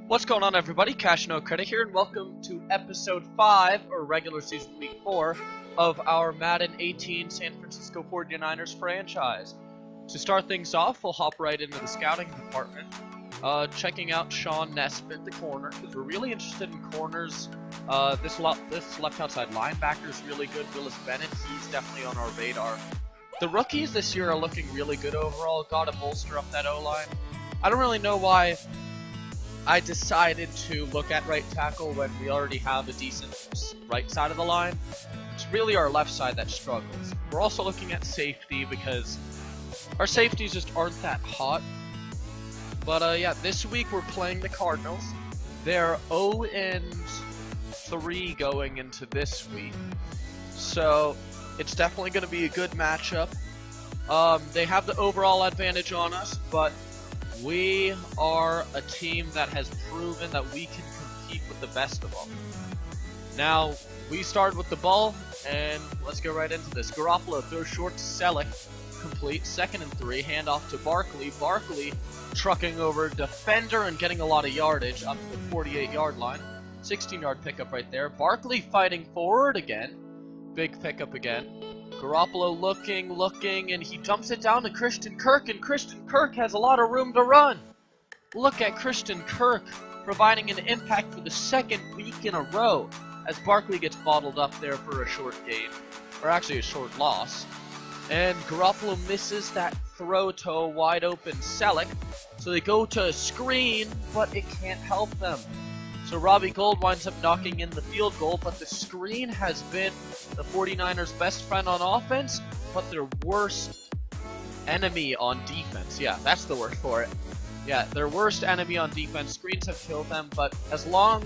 What's going on, everybody? CashNoCredit here, and welcome to episode 5, or regular season week 4, of our Madden 18 San Francisco 49ers franchise. To start things off, we'll hop right into the scouting department, checking out Sean Nesbitt, the corner, because we're really interested in corners. This left outside linebacker is really good. Willis Bennett, he's definitely on our radar. The rookies this year are looking really good overall. Got to bolster up that O-line. I don't really know why I decided to look at right tackle when we already have a decent right side of the line. It's really our left side that struggles. We're also looking at safety because our safeties just aren't that hot. But yeah, this week we're playing the Cardinals. They're 0-3 going into this week, so it's definitely going to be a good matchup. They have the overall advantage on us, but we are a team that has proven that we can compete with the best of them. Now, we started with the ball, and let's go right into this. Garoppolo throws short to Selleck, complete, 2nd and 3, handoff to Barkley. Barkley trucking over defender and getting a lot of yardage up to the 48-yard line. 16-yard pickup right there. Barkley fighting forward again. Big pickup again. Garoppolo looking, and he dumps it down to Christian Kirk, and Christian Kirk has a lot of room to run. Look at Christian Kirk providing an impact for the 2nd week in a row as Barkley gets bottled up there for a short gain, or actually a short loss. And Garoppolo misses that throw to a wide open Selleck, so they go to a screen, but it can't help them. So Robbie Gould winds up knocking in the field goal, but the screen has been the 49ers' best friend on offense, but their worst enemy on defense. Yeah, that's the word for it. Yeah, their worst enemy on defense. Screens have killed them, but as long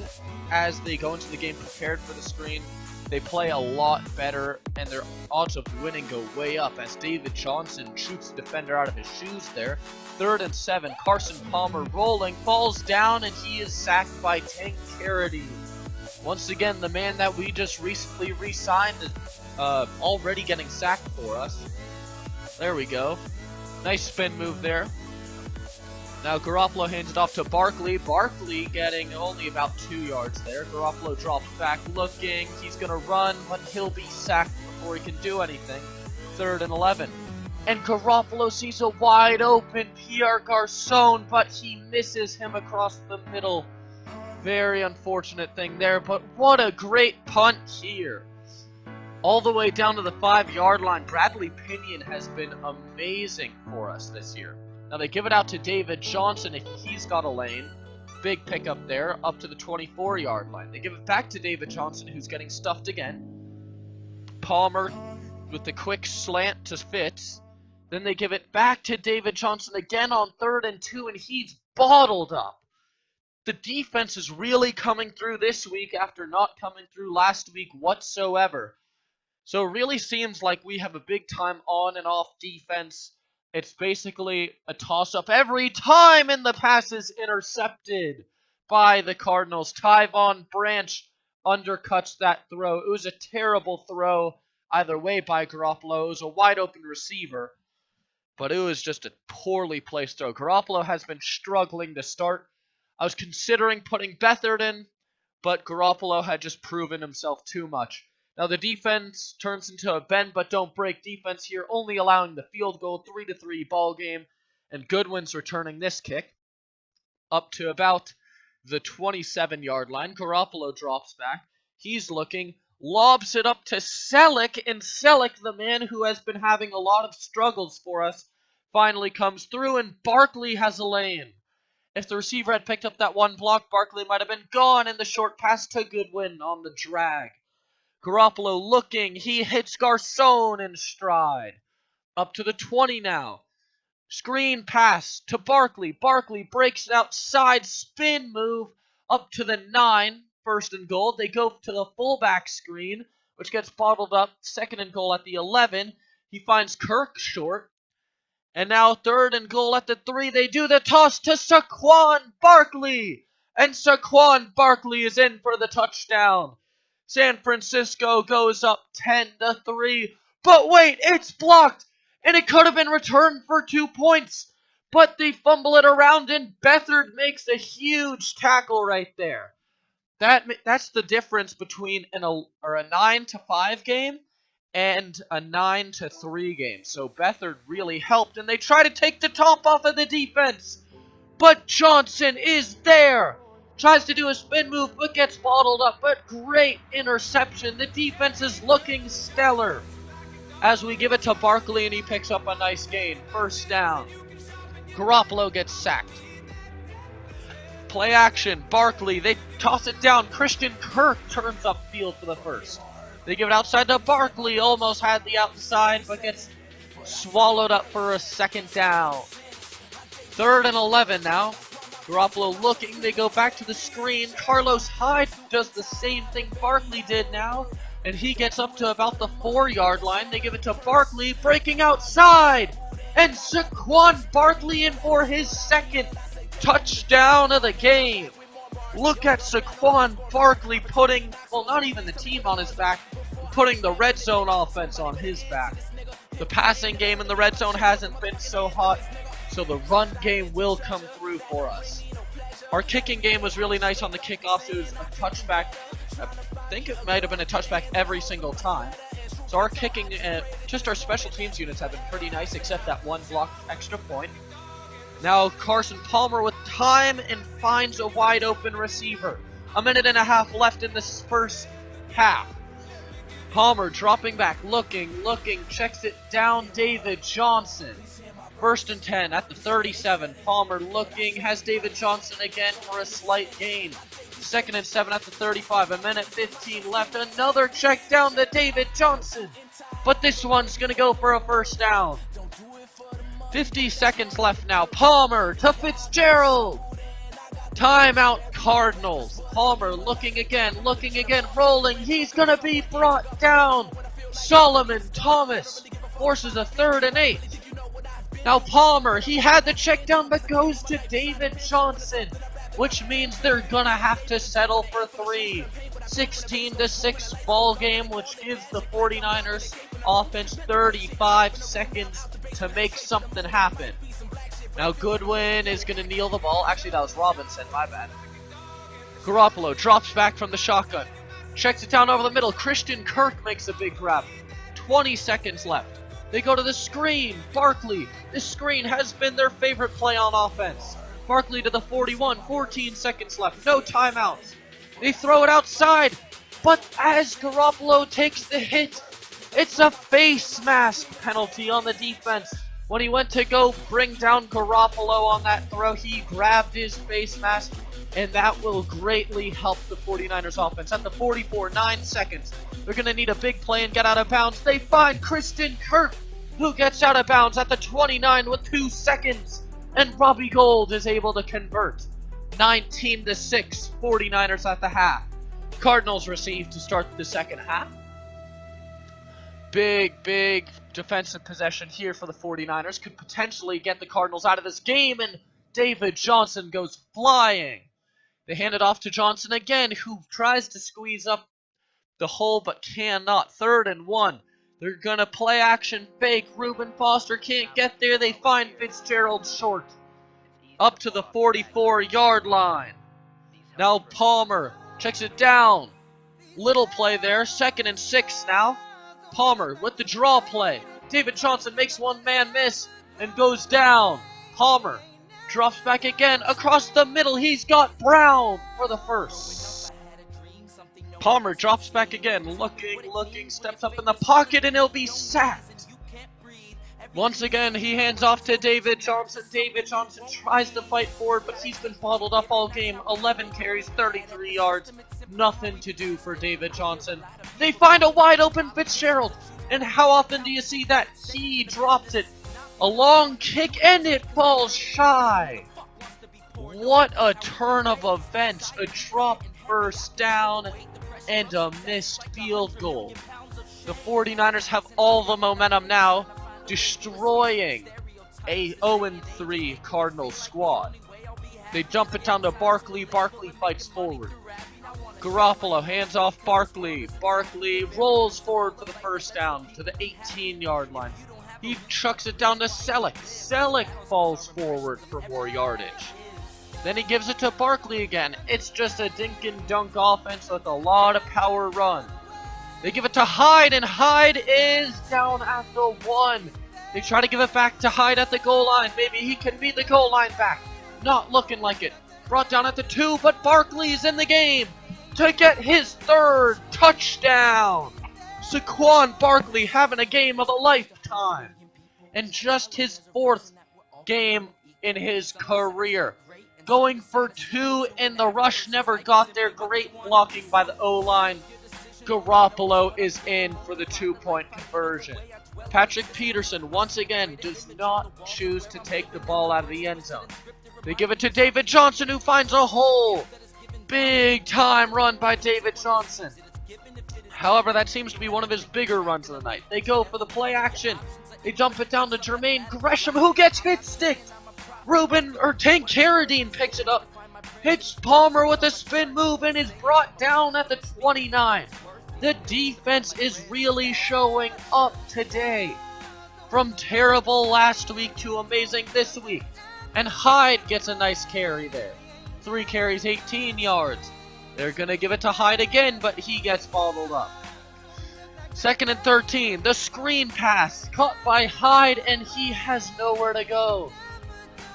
as they go into the game prepared for the screen, they play a lot better, and their odds of winning go way up as David Johnson shoots the defender out of his shoes there. 3rd and 7, Carson Palmer rolling, falls down, and he is sacked by Tank Carity. Once again, the man that we just recently re-signed is already getting sacked for us. There we go. Nice spin move there. Now Garoppolo hands it off to Barkley. Barkley getting only about 2 yards there. Garoppolo drops back looking. He's going to run, but he'll be sacked before he can do anything. 3rd and 11. And Garoppolo sees a wide open Pierre Garçon, but he misses him across the middle. Very unfortunate thing there, but what a great punt here. All the way down to the 5-yard line. Bradley Pinion has been amazing for us this year. Now they give it out to David Johnson if he's got a lane. Big pickup there, up to the 24-yard line. They give it back to David Johnson, who's getting stuffed again. Palmer with the quick slant to Fitz. Then they give it back to David Johnson again on 3rd and 2, and he's bottled up. The defense is really coming through this week after not coming through last week whatsoever. So it really seems like we have a big time on and off defense. It's basically a toss-up every time, and the pass is intercepted by the Cardinals. Tyvon Branch undercuts that throw. It was a terrible throw either way by Garoppolo. It was a wide-open receiver, but it was just a poorly placed throw. Garoppolo has been struggling to start. I was considering putting Beathard in, but Garoppolo had just proven himself too much. Now the defense turns into a bend but don't break defense here, only allowing the field goal, 3-3 ball game, and Goodwin's returning this kick up to about the 27-yard line. Garoppolo drops back. He's looking, lobs it up to Selleck, and Selleck, the man who has been having a lot of struggles for us, finally comes through, and Barkley has a lane. If the receiver had picked up that one block, Barkley might have been gone, and the short pass to Goodwin on the drag. Garoppolo looking, he hits Garçon in stride. Up to the 20 now. Screen pass to Barkley. Barkley breaks it outside, spin move up to the 9. 1st and goal. They go to the fullback screen, which gets bottled up. 2nd and goal at the 11. He finds Kirk short. And now 3rd and goal at the 3. They do the toss to Saquon Barkley. And Saquon Barkley is in for the touchdown. San Francisco goes up 10-3. But wait, it's blocked. And it could have been returned for 2 points. but they fumble it around, and Beathard makes a huge tackle right there. That's the difference between a 9-5 game and a 9-3 game. So Beathard really helped, and they try to take the top off of the defense, but Johnson is there. Tries to do a spin move, but gets bottled up. But great interception. The defense is looking stellar. As we give it to Barkley, and he picks up a nice gain. First down. Garoppolo gets sacked. Play action. Barkley, they toss it down. Christian Kirk turns upfield for the first. They give it outside to Barkley. Almost had the outside, but gets swallowed up for a second down. 3rd and 11 now. Garoppolo looking. They go back to the screen. Carlos Hyde does the same thing Barkley did now, and he gets up to about the 4-yard line. They give it to Barkley, breaking outside, and Saquon Barkley in for his second touchdown of the game. Look at Saquon Barkley putting, well, not even the team on his back, putting the red zone offense on his back. The passing game in the red zone hasn't been so hot, so the run game will come through for us. Our kicking game was really nice on the kickoffs. It was a touchback. I think it might have been a touchback every single time. So our kicking, just our special teams units have been pretty nice, except that one blocked extra point. Now Carson Palmer with time and finds a wide open receiver. 1.5 minutes left in this first half. Palmer dropping back, looking, checks it down, David Johnson. 1st and 10 at the 37. Palmer looking, has David Johnson again for a slight gain. 2nd and 7 at the 35. 1:15 left. Another check down to David Johnson. But this one's going to go for a first down. 50 seconds left now. Palmer to Fitzgerald. Timeout Cardinals. Palmer looking again, rolling. He's going to be brought down. Solomon Thomas forces a 3rd and 8. Now Palmer, he had the check down, but goes to David Johnson, which means they're gonna have to settle for 3. 16-6 ball game, which gives the 49ers offense 35 seconds to make something happen. Now Goodwin is gonna kneel the ball. Actually, that was Robinson, my bad. Garoppolo drops back from the shotgun, checks it down over the middle. Christian Kirk makes a big grab. 20 seconds left. They go to the screen. Barkley. This screen has been their favorite play on offense. Barkley to the 41. 14 seconds left. No timeouts. They throw it outside. But as Garoppolo takes the hit, it's a face mask penalty on the defense. When he went to go bring down Garoppolo on that throw, he grabbed his face mask, and that will greatly help the 49ers offense. At the 44, 9 seconds. They're going to need a big play and get out of bounds. They find Christian Kirk, who gets out of bounds at the 29 with 2 seconds. And Robbie Gould is able to convert. 19-6, 49ers at the half. Cardinals receive to start the second half. Big defensive possession here for the 49ers. Could potentially get the Cardinals out of this game, and David Johnson goes flying. They hand it off to Johnson again, who tries to squeeze up the hole but cannot. 3rd and 1. They're going to play action fake. Reuben Foster can't get there. They find Fitzgerald short. Up to the 44-yard line. Now Palmer checks it down. Little play there. 2nd and 6 now. Palmer with the draw play. David Johnson makes one man miss and goes down. Palmer drops back again across the middle. He's got Brown for the first. Palmer drops back again, looking, steps up in the pocket, and he'll be sacked. Once again, he hands off to David Johnson. David Johnson tries to fight forward, but he's been bottled up all game. 11 carries, 33 yards. Nothing to do for David Johnson. They find a wide open Fitzgerald. And how often do you see that? He drops it. A long kick, and it falls shy. What a turn of events. A dropped first down and a missed field goal. The 49ers have all the momentum now, destroying a 0-3 Cardinals squad. They jump it down to Barkley. Barkley fights forward. Garoppolo hands off Barkley. Barkley rolls forward for the first down to the 18-yard line. He chucks it down to Selleck. Selleck falls forward for more yardage. Then he gives it to Barkley again. It's just a dink and dunk offense with a lot of power run. They give it to Hyde, and Hyde is down at the 1. They try to give it back to Hyde at the goal line. Maybe he can be the goal line back. Not looking like it. Brought down at the 2, but Barkley's in the game to get his 3rd touchdown. Saquon Barkley having a game of a lifetime. And just his 4th game in his career. Going for 2, and the rush never got there. Great blocking by the O-line. Garoppolo is in for the 2-point conversion. Patrick Peterson, once again, does not choose to take the ball out of the end zone. They give it to David Johnson, who finds a hole. Big time run by David Johnson. However, that seems to be one of his bigger runs of the night. They go for the play action. They dump it down to Jermaine Gresham, who gets hit sticked. Tank Carradine picks it up. Hits Palmer with a spin move and is brought down at the 29. The defense is really showing up today. From terrible last week to amazing this week. And Hyde gets a nice carry there. 3 carries, 18 yards. They're going to give it to Hyde again, but he gets bottled up. 2nd and 13. The screen pass caught by Hyde, and he has nowhere to go.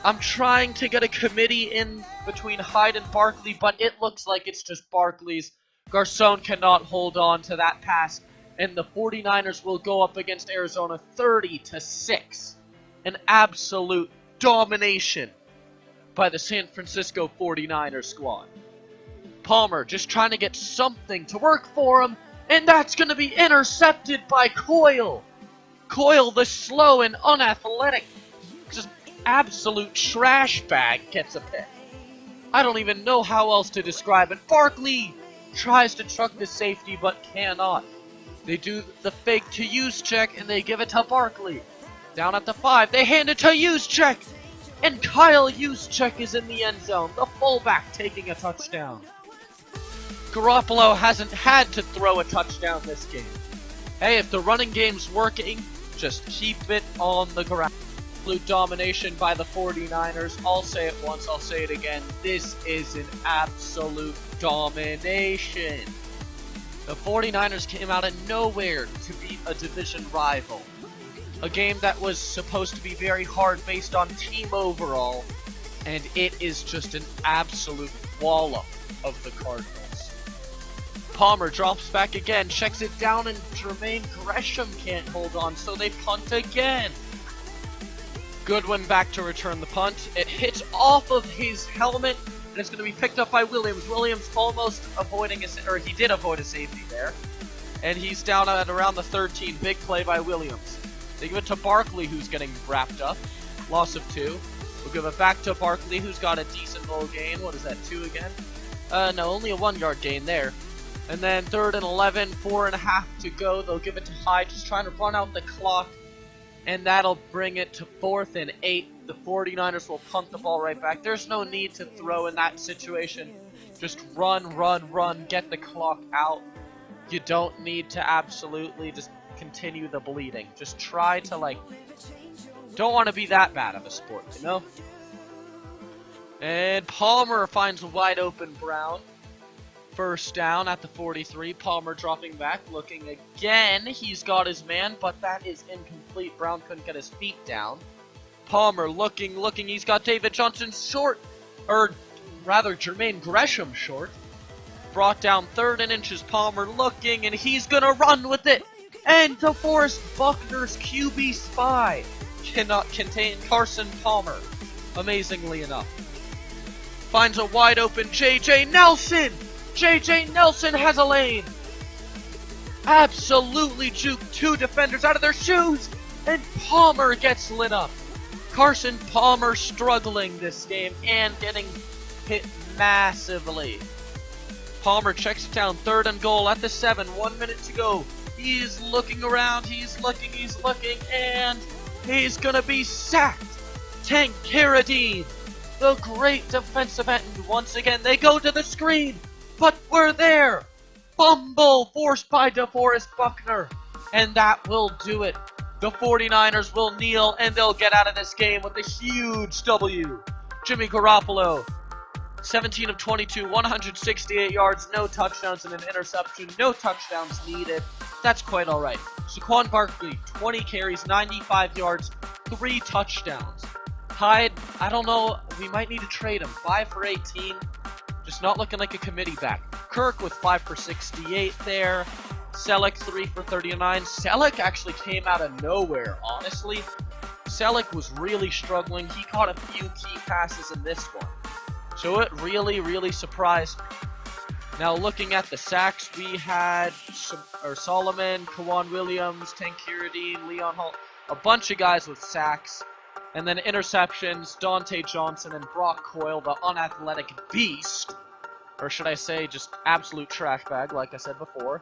I'm trying to get a committee in between Hyde and Barkley, but it looks like it's just Barkley's. Garcon cannot hold on to that pass, and the 49ers will go up against Arizona 30-6. An absolute domination by the San Francisco 49ers squad. Palmer just trying to get something to work for him, and that's going to be intercepted by Coyle. Coyle, the slow and unathletic, just absolute trash bag, gets a pick. I don't even know how else to describe it. Barkley tries to truck the safety, but cannot. They do the fake to Juszczyk, and they give it to Barkley. Down at the 5, they hand it to Juszczyk, and Kyle Juszczyk is in the end zone, the fullback taking a touchdown. Garoppolo hasn't had to throw a touchdown this game. Hey, if the running game's working, just keep it on the ground. Absolute domination by the 49ers. I'll say it once, I'll say it again. This is an absolute domination. The 49ers came out of nowhere to beat a division rival. A game that was supposed to be very hard based on team overall, and it is just an absolute wallop of the Cardinals. Palmer drops back again, checks it down, and Jermaine Gresham can't hold on, so they punt again. Goodwin back to return the punt. It hits off of his helmet, and it's going to be picked up by Williams. Williams almost avoiding he did avoid a safety there. And he's down at around the 13. Big play by Williams. They give it to Barkley, who's getting wrapped up. Loss of 2. We'll give it back to Barkley, who's got a decent little gain. What is that, 2 again? No, only a 1-yard gain there. And then 3rd and 11, 4.5 to go. They'll give it to Hyde, just trying to run out the clock. And that'll bring it to 4th and 8. The 49ers will punt the ball right back. There's no need to throw in that situation. Just run, get the clock out. You don't need to absolutely just continue the bleeding. Just try to, don't want to be that bad of a sport, you know? And Palmer finds a wide open Brown. 1st down at the 43. Palmer dropping back, looking again. He's got his man, but that is incomplete. Brown couldn't get his feet down. Palmer looking. He's got David Johnson short, or rather Jermaine Gresham short. Brought down 3rd and inches. Palmer looking, and he's going to run with it. And DeForest Buckner's QB spy cannot contain Carson Palmer, amazingly enough. Finds a wide open J.J. Nelson. J.J. Nelson has a lane. Absolutely juked 2 defenders out of their shoes. And Palmer gets lit up. Carson Palmer struggling this game and getting hit massively. Palmer checks it down. 3rd and goal at the 7. 1 minute to go. He's looking around. He's looking. And he's going to be sacked. Tank Carradine, the great defensive end. Once again, they go to the screen. But we're there! Fumble forced by DeForest Buckner. And that will do it The 49ers will kneel and they'll get out of this game with a huge W. Jimmy Garoppolo, 17 of 22, 168 yards, no touchdowns and an interception, no touchdowns needed. That's quite alright. Saquon Barkley, 20 carries, 95 yards, 3 touchdowns. Hyde, I don't know, we might need to trade him. 5 for 18, just not looking like a committee back. Kirk with 5 for 68 there. Selleck 3 for 39. Selleck actually came out of nowhere, honestly. Selleck was really struggling. He caught a few key passes in this one. So it really surprised me. Now looking at the sacks, we had Solomon, Kawan Williams, Tank Carradine, Leon Hall, a bunch of guys with sacks. And then interceptions, Dante Johnson and Brock Coyle, the unathletic beast. Or should I say just absolute trash bag, like I said before.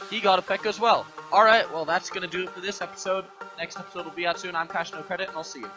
He got a pick as well. Alright, well that's going to do it for this episode. Next episode will be out soon. I'm CashNoCredit, and I'll see you.